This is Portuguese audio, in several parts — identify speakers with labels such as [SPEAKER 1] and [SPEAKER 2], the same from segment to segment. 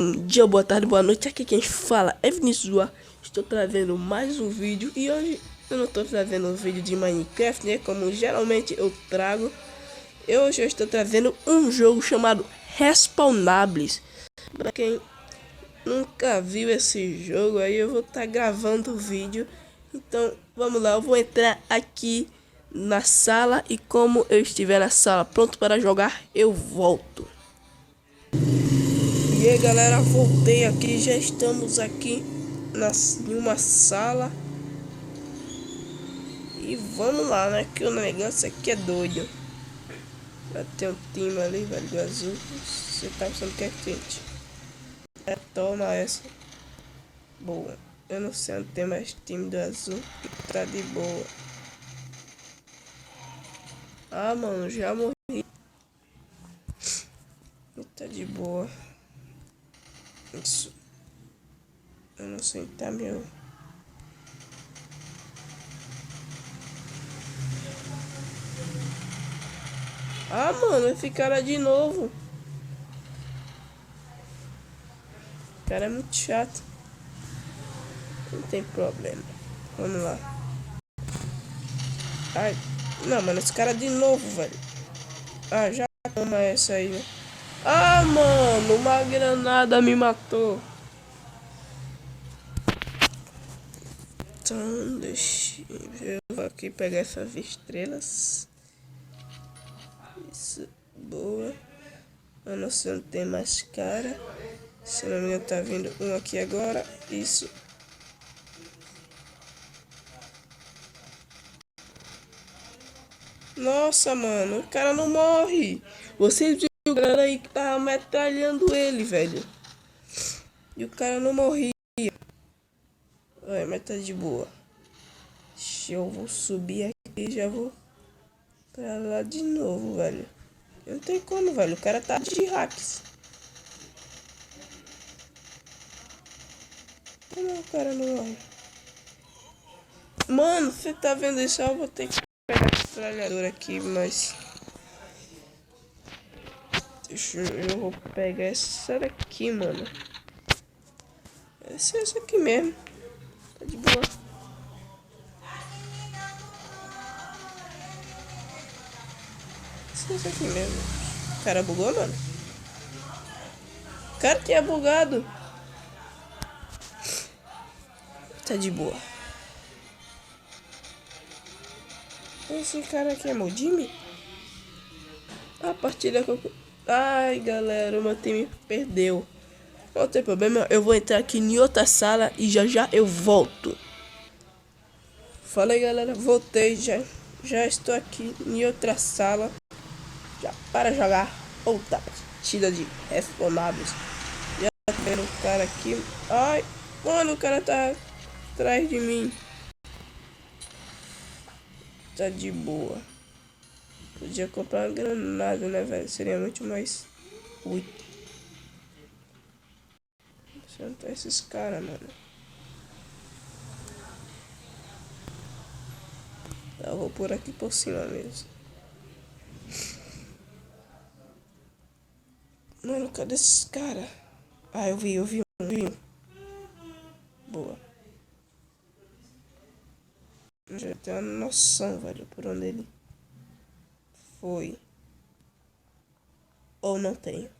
[SPEAKER 1] Bom dia, boa tarde, boa noite. Aqui quem fala é Vinícius. Estou trazendo mais um vídeo. E hoje eu não estou trazendo um vídeo de Minecraft, né? Como geralmente eu trago. Hoje eu estou trazendo um jogo chamado Respawnables. Para quem nunca viu esse jogo, aí eu vou estar gravando o vídeo. Então vamos lá, eu vou entrar aqui na sala. E como eu estiver na sala pronto para jogar, eu volto. E aí galera, voltei aqui, já estamos aqui em uma sala. E vamos lá, né, que o negócio aqui é doido. Já tem um time ali, velho, do azul. Você tá pensando que é quente. Toma essa. Boa. Eu não sei onde tem mais time do azul. Tá de boa. Ah, mano, já morri. Tá de boa. Isso. Eu não sei, tá meu. Ah, mano, esse cara de novo. O cara é muito chato. Não tem problema. Vamos lá. Ai, não, mano, esse cara de novo, velho. Ah, já toma essa aí, né? Ah, mano, uma granada me matou. Então, deixa eu vou aqui pegar essas estrelas. Isso, boa. Eu não sei onde tem mais cara. Se não me engano, tá vindo um aqui agora. Isso. Nossa, mano, o cara não morre. Vocês viram o cara aí que tava metralhando ele, velho. E o cara não morria. Olha, mas tá de boa. Eu vou subir aqui e já vou pra lá de novo, velho. Não tem como, velho. O cara tá de hacks. Como o cara não morre? Mano, você tá vendo isso? Eu vou ter que pegar a metralhadora aqui, mas... Eu vou pegar essa daqui, mano. Essa aqui mesmo. Tá de boa. Essa aqui mesmo. O cara bugou, mano. O cara tinha bugado. Tá de boa. Esse cara aqui é Modime? A partida com... Ai, galera, o meu time perdeu. Não tem problema, eu vou entrar aqui em outra sala e já já eu volto. Fala aí, galera, voltei, já estou aqui em outra sala. Já para jogar outra partida de Respawnables. Já tá vendo o cara aqui. Ai, mano, o cara tá atrás de mim. Tá de boa. Podia comprar uma granada, né, velho? Seria muito mais útil. Sentar esses caras, mano. Eu vou por aqui por cima mesmo. Mano, cadê esses caras? Ah, eu vi um. Boa. Já tenho uma noção, velho, por onde ele foi. Ou não tenho.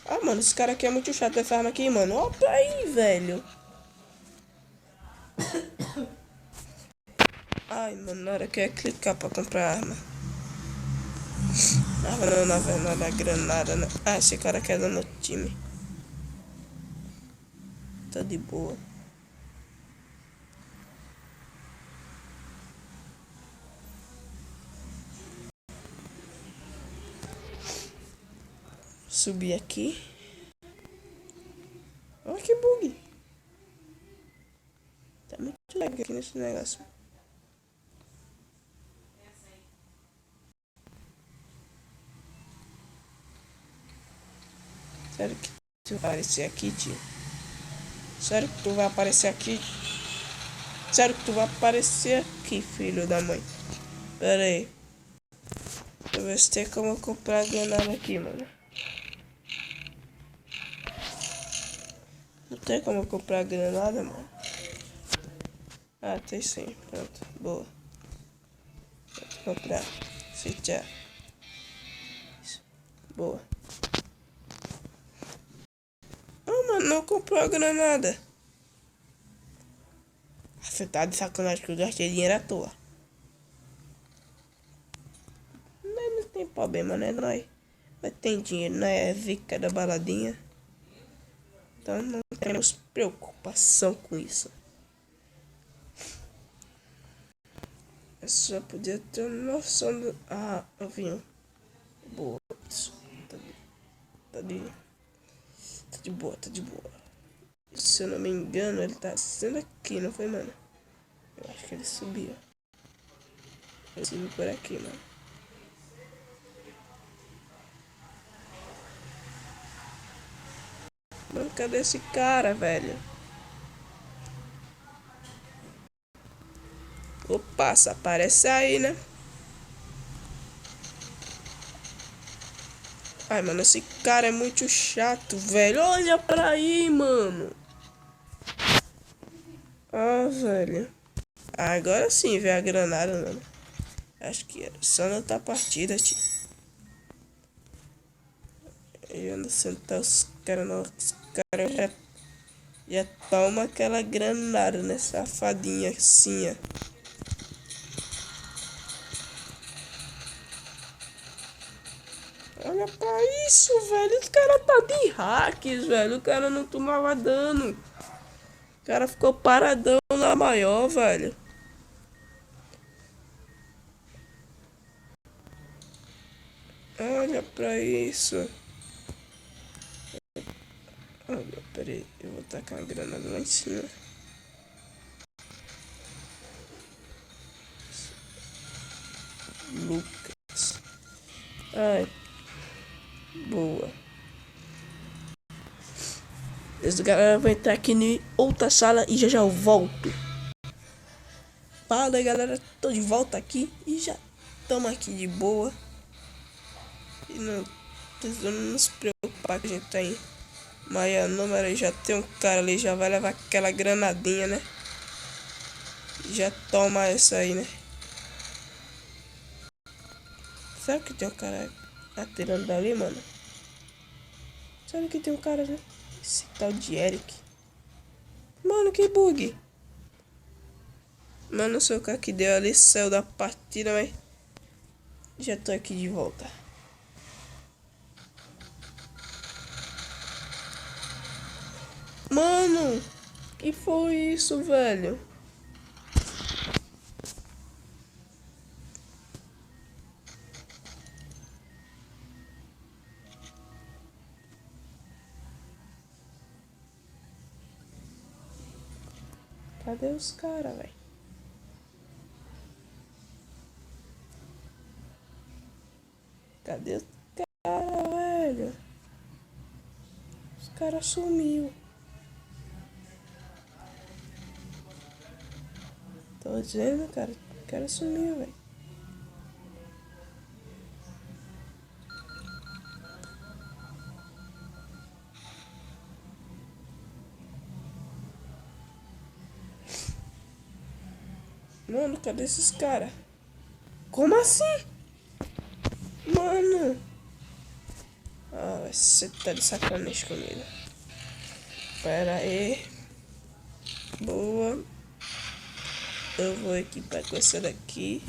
[SPEAKER 1] Ah, mano, esse cara aqui é muito chato. Essa arma aqui, mano. Olha pra aí, velho. Ai, mano, na hora que eu ia clicar pra comprar arma. Ah, não é granada, né? Ah, esse cara quer dar no time. Tá de boa. Subir aqui. Olha que bug. Tá muito lag aqui nesse negócio. Sério que tu vai aparecer aqui, tio? Sério que tu vai aparecer aqui? Sério que tu vai aparecer aqui, filho da mãe? Pera aí. eu ver se tem como eu comprar granada aqui, mano. Não tem como eu comprar granada, mano. Ah, tem sim. Pronto, boa. Vou comprar. Switchar. Boa. Ah, mano, não comprou a granada. Você tá de sacanagem que eu gastei dinheiro à toa. Não tem problema, né, nós? Mas tem dinheiro, né? É zica da baladinha. Então não temos preocupação com isso. Eu só podia ter noção do... Ah, eu vi. Boa. Tá de... Tá de boa, tá de boa. Se eu não me engano, ele tá sendo aqui, não foi, mano? Eu acho que ele subiu. Ele subiu por aqui, mano. Mano, cadê esse cara, velho? Opa, só aparece aí, né? Ai, mano, esse cara é muito chato, velho. Olha pra aí, mano. Ah, velho. Ah, agora sim, veio a granada, mano. Acho que era só na outra partida, tio. Eu ando sentar os caras, não. Os caras já toma aquela granada, né? Safadinha assim, ó. Olha pra isso, velho. Os cara tá de hacks, velho. O cara não tomava dano. O cara ficou paradão na maior, velho. Olha pra isso. Olha, peraí. Eu vou tacar a granada lá em cima. Lucas. Ai, boa. Esse galera vai entrar aqui em outra sala e já já eu volto. Fala aí, galera, tô de volta aqui e já estamos aqui de boa. E não precisamos nos preocupar que a gente tá em Maia número aí, já tem um cara ali, já vai levar aquela granadinha, né? Já toma essa aí, né? Sabe que tem um cara atirando dali, mano? Sabe que tem um cara, né? Esse tal de Eric. Mano, que bug. Mano, não sei o cara que deu ali, saiu da partida, mas já tô aqui de volta. Mano, que foi isso, velho? Cadê os caras, velho? Cadê os caras, velho? Os caras sumiu. Tô dizendo, cara. O cara sumiu, velho. Mano, cadê esses caras? Como assim? Mano. Ah, você tá de sacanagem comigo. Pera aí. Boa. Eu vou equipar com essa daqui.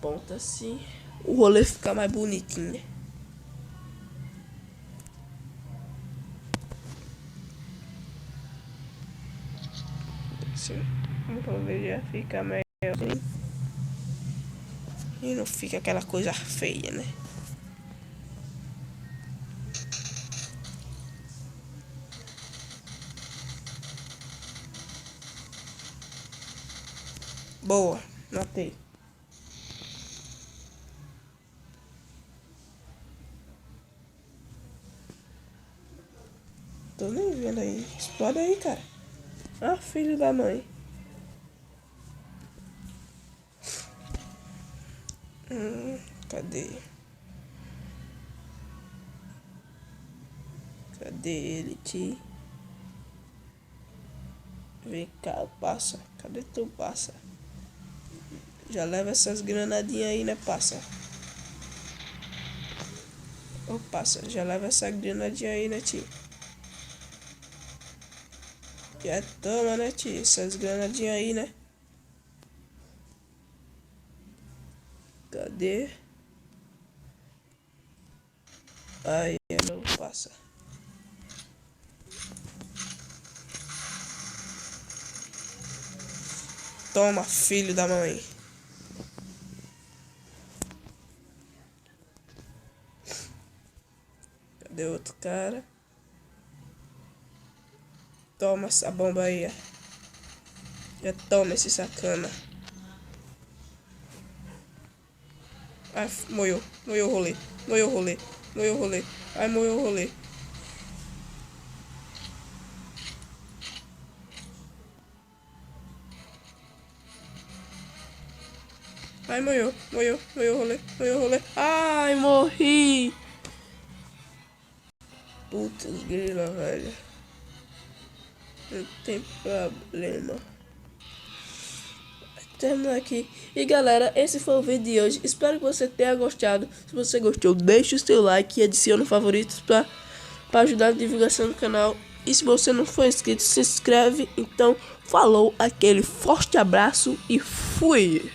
[SPEAKER 1] Ponta assim. O rolê fica mais bonitinho, né? Assim. O rolê já fica melhor assim. E não fica aquela coisa feia, né? Boa, matei. Tô nem vendo aí. Explode aí, cara. Ah, filho da mãe. Cadê? Cadê ele, tio? Vem cá, passa. Cadê tu, passa? Já leva essas granadinhas aí, né, passa? Ô, passa, já leva essa granadinha aí, né, tio? Já toma, né, tio? Essas granadinhas aí, né? Cadê? Aí, não passa. Toma, filho da mãe. Cadê outro cara? Toma essa bomba aí. Já toma esse sacana. Ai, moiou. Moiou o rolê. Moiou o rolê. Moiou o rolê. Ai, moiou o rolê. Ai, moiou. Moiou. Moiou o rolê. Moiou o rolê. Ai, morri. Putz, grila, velho. Não tem problema. Terminar aqui. E galera, esse foi o vídeo de hoje. Espero que você tenha gostado. Se você gostou, deixe o seu like e adicione favoritos para ajudar na divulgação do canal. E se você não for inscrito, se inscreve. Então, falou, aquele forte abraço e fui!